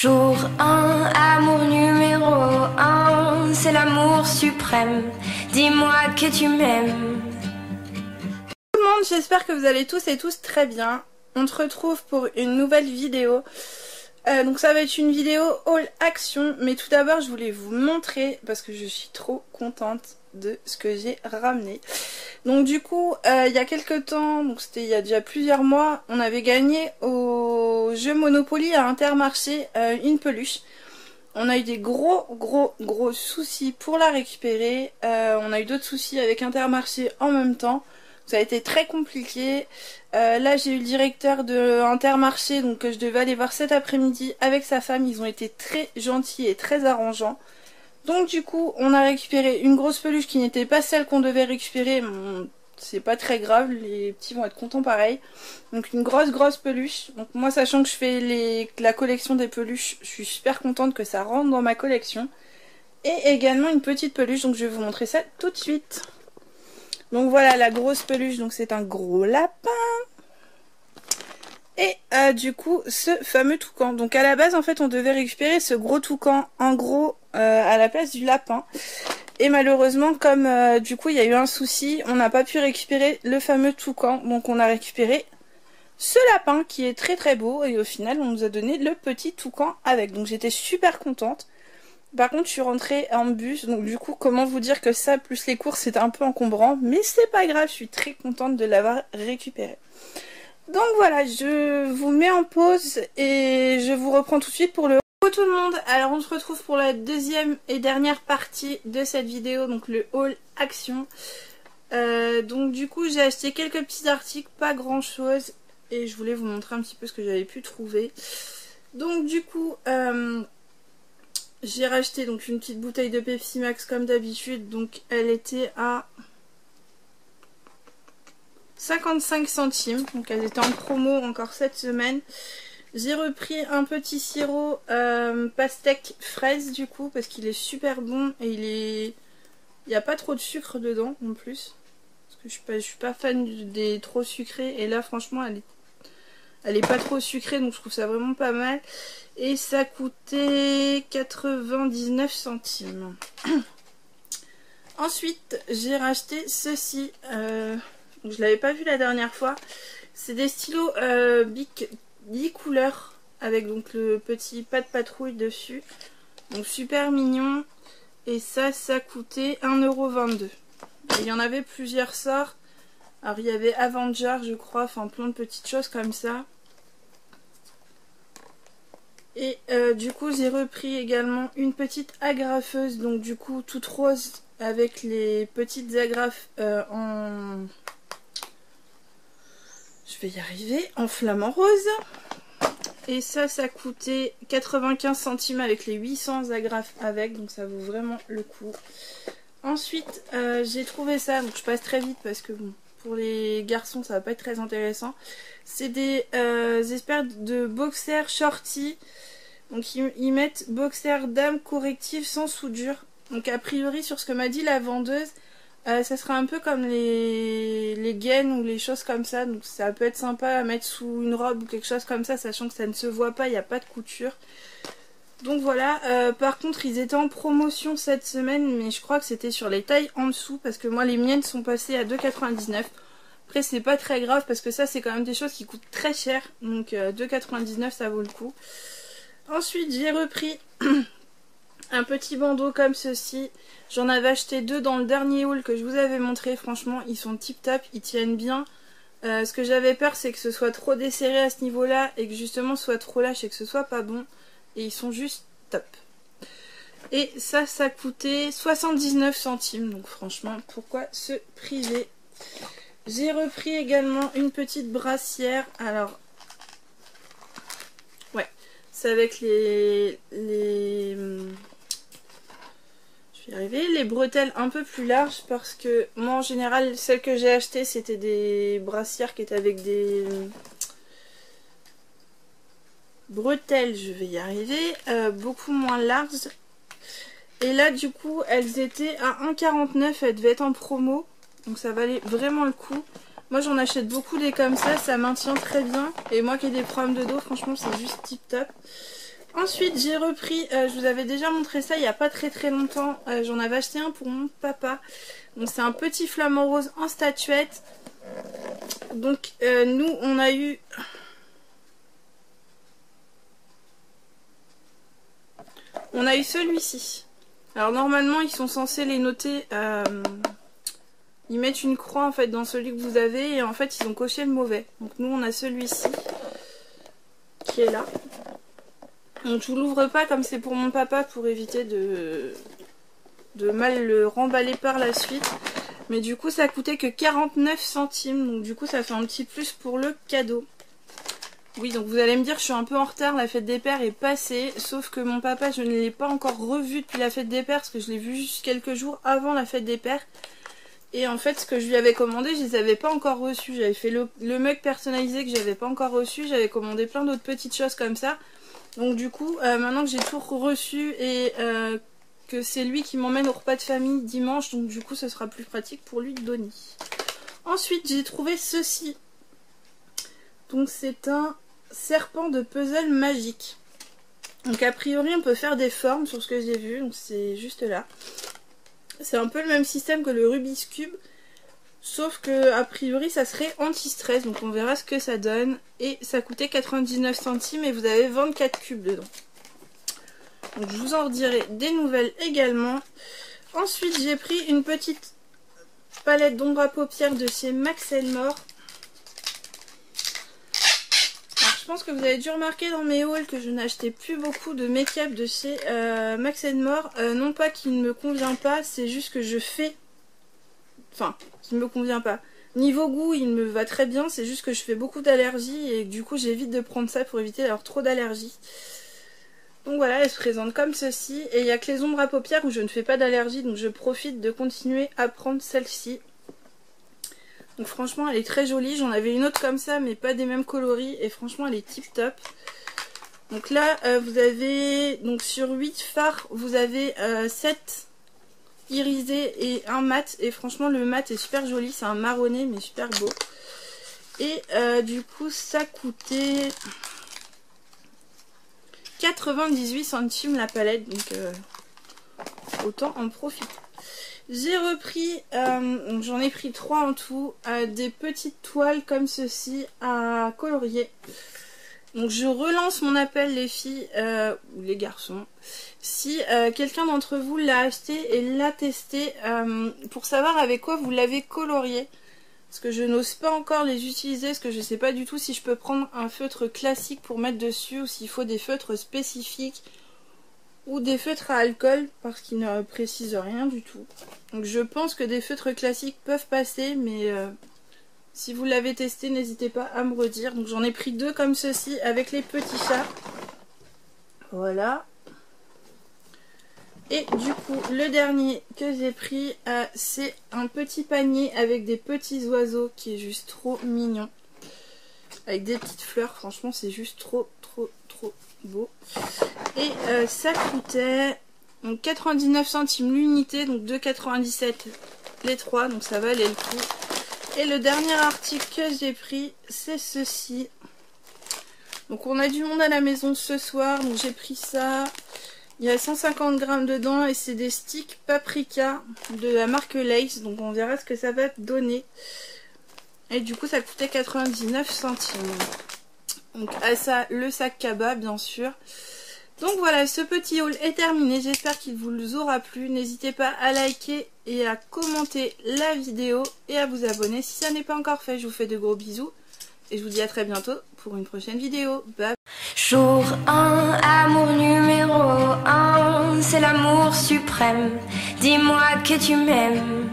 Jour 1, amour numéro 1, c'est l'amour suprême. Dis-moi que tu m'aimes. Tout le monde, j'espère que vous allez tous et tous très bien. On se retrouve pour une nouvelle vidéo. Donc ça va être une vidéo haul action, mais tout d'abord je voulais vous montrer, parce que je suis trop contente de ce que j'ai ramené. Donc du coup, il y a quelques temps, donc c'était il y a déjà plusieurs mois, on avait gagné au jeu Monopoly à Intermarché une peluche. On a eu des gros soucis pour la récupérer. On a eu d'autres soucis avec Intermarché en même temps. Ça a été très compliqué. Là j'ai eu le directeur de Intermarché, donc que je devais aller voir cet après-midi avec sa femme. Ils ont été très gentils et très arrangeants. Donc du coup on a récupéré une grosse peluche qui n'était pas celle qu'on devait récupérer. Bon, c'est pas très grave, les petits vont être contents pareil. Donc une grosse peluche. Donc moi, sachant que je fais la collection des peluches, je suis super contente que ça rentre dans ma collection. Et également une petite peluche, donc je vais vous montrer ça tout de suite. Donc voilà la grosse peluche, donc c'est un gros lapin. Et du coup ce fameux toucan. Donc à la base en fait on devait récupérer ce gros toucan en gros à la place du lapin. Et malheureusement comme du coup il y a eu un souci, on n'a pas pu récupérer le fameux toucan. Donc on a récupéré ce lapin qui est très beau. Et au final on nous a donné le petit toucan avec. Donc j'étais super contente. Par contre je suis rentrée en bus. Donc du coup comment vous dire que ça plus les courses c'était un peu encombrant. Mais c'est pas grave, je suis très contente de l'avoir récupéré. Donc voilà, je vous mets en pause et je vous reprends tout de suite pour le... Coucou tout le monde, alors on se retrouve pour la deuxième et dernière partie de cette vidéo, donc le haul action. Donc du coup j'ai acheté quelques petits articles, pas grand chose, et je voulais vous montrer un petit peu ce que j'avais pu trouver. Donc du coup j'ai racheté donc une petite bouteille de Pepsi Max comme d'habitude, donc elle était à 55 centimes, donc elle était en promo encore cette semaine. J'ai repris un petit sirop pastèque fraise du coup parce qu'il est super bon et il n'y a pas trop de sucre dedans en plus. Parce que je suis pas fan des trop sucrés et là franchement elle est pas trop sucrée, donc je trouve ça vraiment pas mal. Et ça coûtait 99 centimes. Ensuite j'ai racheté ceci. Je l'avais pas vu la dernière fois. C'est des stylos Bic couleurs avec donc le petit pas de patrouille dessus. Donc super mignon. Et ça coûtait 1,22 €. Il y en avait plusieurs sortes. Alors il y avait Avenger je crois, enfin plein de petites choses comme ça. Et du coup j'ai repris également une petite agrafeuse. Donc du coup toute rose avec les petites agrafes en... Je vais y arriver, en flamant rose. Et ça coûtait 95 centimes avec les 800 agrafes avec, donc ça vaut vraiment le coup. Ensuite, j'ai trouvé ça, donc je passe très vite parce que bon, pour les garçons ça va pas être très intéressant. C'est des espèces de boxers shorty. Donc ils mettent boxers dame corrective sans soudure. Donc a priori sur ce que m'a dit la vendeuse, ça sera un peu comme les gaines ou les choses comme ça. Donc ça peut être sympa à mettre sous une robe ou quelque chose comme ça, sachant que ça ne se voit pas, il n'y a pas de couture. Donc voilà, par contre ils étaient en promotion cette semaine, mais je crois que c'était sur les tailles en dessous, parce que moi les miennes sont passées à 2,99 €. Après c'est pas très grave, parce que ça c'est quand même des choses qui coûtent très cher, donc 2,99 € ça vaut le coup. Ensuite j'ai repris... un petit bandeau comme ceci. J'en avais acheté deux dans le dernier haul que je vous avais montré. Franchement ils sont tip top, ils tiennent bien. Ce que j'avais peur c'est que ce soit trop desserré à ce niveau là et que justement ce soit trop lâche et que ce soit pas bon. Et ils sont juste top. Et ça coûtait 79 centimes. Donc franchement pourquoi se priver. J'ai repris également une petite brassière. Alors ouais, c'est avec les je vais y arriver, les bretelles un peu plus larges, parce que moi en général celles que j'ai achetées c'était des brassières qui étaient avec des bretelles, je vais y arriver, beaucoup moins larges. Et là du coup elles étaient à 1,49 €, elles devaient être en promo, donc ça valait vraiment le coup. Moi j'en achète beaucoup des comme ça maintient très bien. Et moi qui ai des problèmes de dos, franchement c'est juste tip top. Ensuite j'ai repris, je vous avais déjà montré ça il n'y a pas très longtemps, j'en avais acheté un pour mon papa. Donc c'est un petit flamant rose en statuette. Donc nous on a eu... On a eu celui-ci. Alors normalement ils sont censés les noter, ils mettent une croix en fait dans celui que vous avez et en fait ils ont coché le mauvais. Donc nous on a celui-ci qui est là. Donc je vous l'ouvre pas comme c'est pour mon papa pour éviter de mal le remballer par la suite. Mais du coup ça coûtait que 49 centimes, donc du coup ça fait un petit plus pour le cadeau. Oui, donc vous allez me dire, je suis un peu en retard, la fête des pères est passée, sauf que mon papa, je ne l'ai pas encore revu depuis la fête des pères, parce que je l'ai vu juste quelques jours avant la fête des pères. Et en fait, ce que je lui avais commandé, je les avais pas encore reçus. J'avais fait le mug personnalisé que j'avais pas encore reçu, j'avais commandé plein d'autres petites choses comme ça. Donc du coup, maintenant que j'ai tout reçu et que c'est lui qui m'emmène au repas de famille dimanche, donc du coup, ce sera plus pratique pour lui de donner. Ensuite, j'ai trouvé ceci. Donc c'est un serpent de puzzle magique. Donc a priori on peut faire des formes sur ce que j'ai vu, donc c'est juste là. C'est un peu le même système que le Rubik's Cube, sauf que a priori ça serait anti-stress, donc on verra ce que ça donne. Et ça coûtait 99 centimes et vous avez 24 cubes dedans. Donc je vous en redirai des nouvelles également. Ensuite j'ai pris une petite palette d'ombre à paupières de chez Max & More. Je pense que vous avez dû remarquer dans mes hauls que je n'achetais plus beaucoup de make-up de chez Max & More. Non pas qu'il ne me convient pas, c'est juste que je fais... Enfin, qu'il ne me convient pas. Niveau goût, il me va très bien, c'est juste que je fais beaucoup d'allergies et du coup j'évite de prendre ça pour éviter d'avoir trop d'allergies. Donc voilà, elle se présente comme ceci. Et il n'y a que les ombres à paupières où je ne fais pas d'allergie, donc je profite de continuer à prendre celle-ci. Donc franchement elle est très jolie, j'en avais une autre comme ça mais pas des mêmes coloris et franchement elle est tip top. Donc là vous avez, donc sur 8 fards vous avez 7 irisés et un mat et franchement le mat est super joli, c'est un marronné mais super beau. Et du coup ça coûtait 98 centimes la palette, donc autant en profiter. J'ai repris, j'en ai pris 3 en tout, des petites toiles comme ceci à colorier. Donc je relance mon appel les filles, ou les garçons, si quelqu'un d'entre vous l'a acheté et l'a testé, pour savoir avec quoi vous l'avez colorié. Parce que je n'ose pas encore les utiliser, parce que je ne sais pas du tout si je peux prendre un feutre classique pour mettre dessus ou s'il faut des feutres spécifiques. Ou des feutres à alcool parce qu'ils ne précisent rien du tout. Donc je pense que des feutres classiques peuvent passer, mais si vous l'avez testé n'hésitez pas à me redire. Donc j'en ai pris 2 comme ceci avec les petits chats. Voilà. Et du coup le dernier que j'ai pris c'est un petit panier avec des petits oiseaux qui est juste trop mignon. Avec des petites fleurs, franchement c'est juste trop beau. Et ça coûtait donc 99 centimes l'unité, donc 2,97 les 3, donc ça valait le coup. Et le dernier article que j'ai pris c'est ceci. Donc on a du monde à la maison ce soir, donc j'ai pris ça. Il y a 150 grammes dedans et c'est des sticks paprika de la marque Lays, donc on verra ce que ça va donner. Et du coup ça coûtait 99 centimes. Donc à ça le sac Kaba bien sûr. Donc voilà, ce petit haul est terminé, j'espère qu'il vous aura plu. N'hésitez pas à liker et à commenter la vidéo et à vous abonner si ça n'est pas encore fait. Je vous fais de gros bisous et je vous dis à très bientôt pour une prochaine vidéo. Bye. Jour 1, amour numéro 1, c'est l'amour suprême. Dis-moi que tu m'aimes.